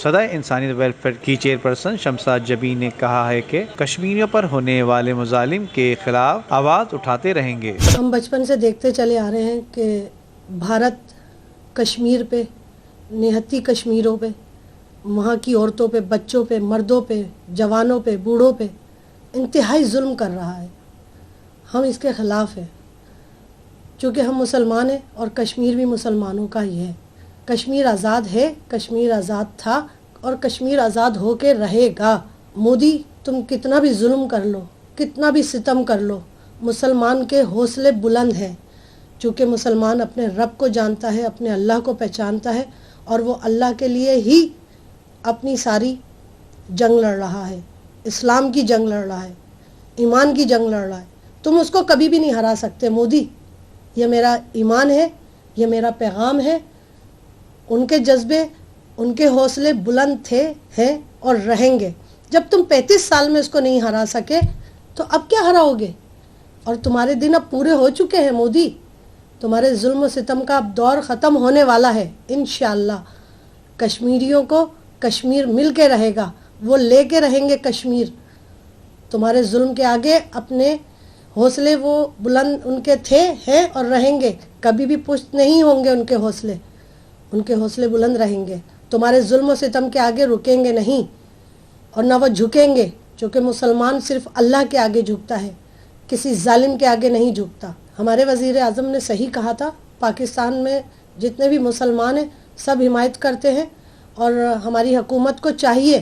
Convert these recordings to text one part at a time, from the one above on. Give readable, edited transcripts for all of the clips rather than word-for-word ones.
صدائے انسانیت ویلفیئر کی چیئرپرسن شمسہ جبی نے کہا ہے کہ کشمیریوں پر ہونے والے مظالم کے خلاف آواز اٹھاتے رہیں گے۔ ہم بچپن سے دیکھتے چلے آ رہے ہیں کہ بھارت کشمیر پہ، نہتی کشمیروں پہ، وہاں کی عورتوں پہ، بچوں پہ، مردوں پہ، جوانوں پہ، بوڑھوں پہ انتہائی ظلم کر رہا ہے۔ ہم اس کے خلاف ہیں، چونکہ ہم مسلمان ہیں اور کشمیر بھی مسلمانوں کا ہی ہے۔ کشمیر آزاد ہے، کشمیر آزاد تھا اور کشمیر آزاد ہو کے رہے گا۔ مودی تم کتنا بھی ظلم کر لو، کتنا بھی ستم کر لو، مسلمان کے حوصلے بلند ہیں، چونکہ مسلمان اپنے رب کو جانتا ہے، اپنے اللہ کو پہچانتا ہے اور وہ اللہ کے لیے ہی اپنی ساری جنگ لڑ رہا ہے، اسلام کی جنگ لڑ رہا ہے، ایمان کی جنگ لڑ رہا ہے۔ تم اس کو کبھی بھی نہیں ہرا سکتے مودی۔ یہ میرا ایمان ہے، یہ میرا پیغام ہے۔ ان کے جذبے، ان کے حوصلے بلند تھے، ہیں اور رہیں گے۔ جب تم 35 سال میں اس کو نہیں ہرا سکے تو اب کیا ہراؤ گے؟ اور تمہارے دن اب پورے ہو چکے ہیں مودی۔ تمہارے ظلم و ستم کا اب دور ختم ہونے والا ہے انشاءاللہ۔ کشمیریوں کو کشمیر مل کے رہے گا، وہ لے کے رہیں گے کشمیر۔ تمہارے ظلم کے آگے اپنے حوصلے وہ بلند ان کے تھے، ہیں اور رہیں گے، کبھی بھی پشت نہیں ہوں گے ان کے حوصلے، ان کے حوصلے بلند رہیں گے۔ تمہارے ظلم و ستم کے آگے رکیں گے نہیں اور نہ وہ جھکیں گے، چونکہ مسلمان صرف اللہ کے آگے جھکتا ہے، کسی ظالم کے آگے نہیں جھکتا۔ ہمارے وزیر اعظم نے صحیح کہا تھا، پاکستان میں جتنے بھی مسلمان ہیں سب حمایت کرتے ہیں اور ہماری حکومت کو چاہیے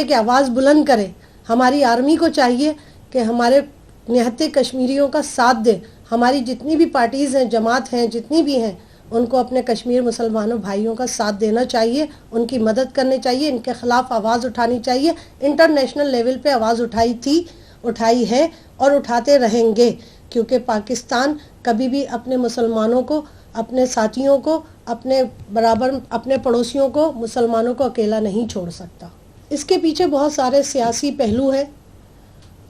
کہ آواز بلند کرے۔ ہماری آرمی کو چاہیے کہ ہمارے نہتے کشمیریوں کا ساتھ دے۔ ہماری جتنی بھی پارٹیز ہیں، جماعت ہیں، جتنی بھی ہیں، ان کو اپنے کشمیر مسلمانوں بھائیوں کا ساتھ دینا چاہیے، ان کی مدد کرنی چاہیے، ان کے خلاف آواز اٹھانی چاہیے۔ انٹرنیشنل لیول پہ آواز اٹھائی تھی، اٹھائی ہے اور اٹھاتے رہیں گے، کیونکہ پاکستان کبھی بھی اپنے مسلمانوں کو، اپنے ساتھیوں کو، اپنے برابر اپنے پڑوسیوں کو، مسلمانوں کو اکیلا نہیں چھوڑ سکتا۔ اس کے پیچھے بہت سارے سیاسی پہلو ہیں۔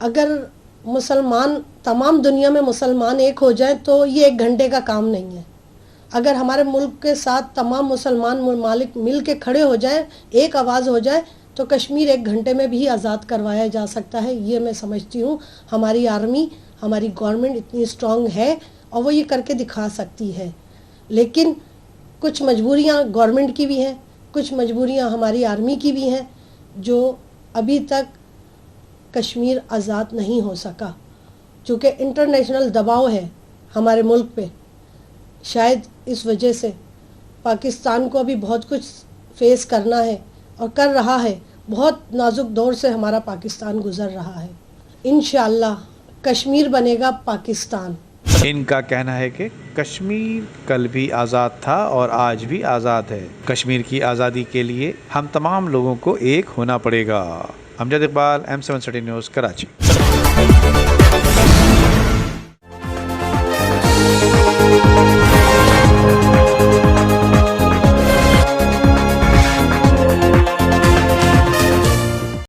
اگر مسلمان، تمام دنیا میں مسلمان ایک ہو جائیں تو یہ 1 گھنٹے کا کام نہیں ہے۔ اگر ہمارے ملک کے ساتھ تمام مسلمان ممالک مل کے کھڑے ہو جائیں، ایک آواز ہو جائے تو کشمیر 1 گھنٹے میں بھی آزاد کروایا جا سکتا ہے۔ یہ میں سمجھتی ہوں ہماری آرمی، ہماری گورنمنٹ اتنی اسٹرانگ ہے اور وہ یہ کر کے دکھا سکتی ہے۔ لیکن کچھ مجبوریاں گورنمنٹ کی بھی ہیں، کچھ مجبوریاں ہماری آرمی کی بھی ہیں، جو ابھی تک کشمیر آزاد نہیں ہو سکا، چونکہ انٹرنیشنل دباؤ ہے ہمارے ملک پہ۔ شاید اس وجہ سے پاکستان کو ابھی بہت کچھ فیس کرنا ہے اور کر رہا ہے۔ بہت نازک دور سے ہمارا پاکستان گزر رہا ہے۔ انشاءاللہ کشمیر بنے گا پاکستان۔ ان کا کہنا ہے کہ کشمیر کل بھی آزاد تھا اور آج بھی آزاد ہے۔ کشمیر کی آزادی کے لیے ہم تمام لوگوں کو ایک ہونا پڑے گا۔ Amjad Iqbal, M7 city news, Karachi.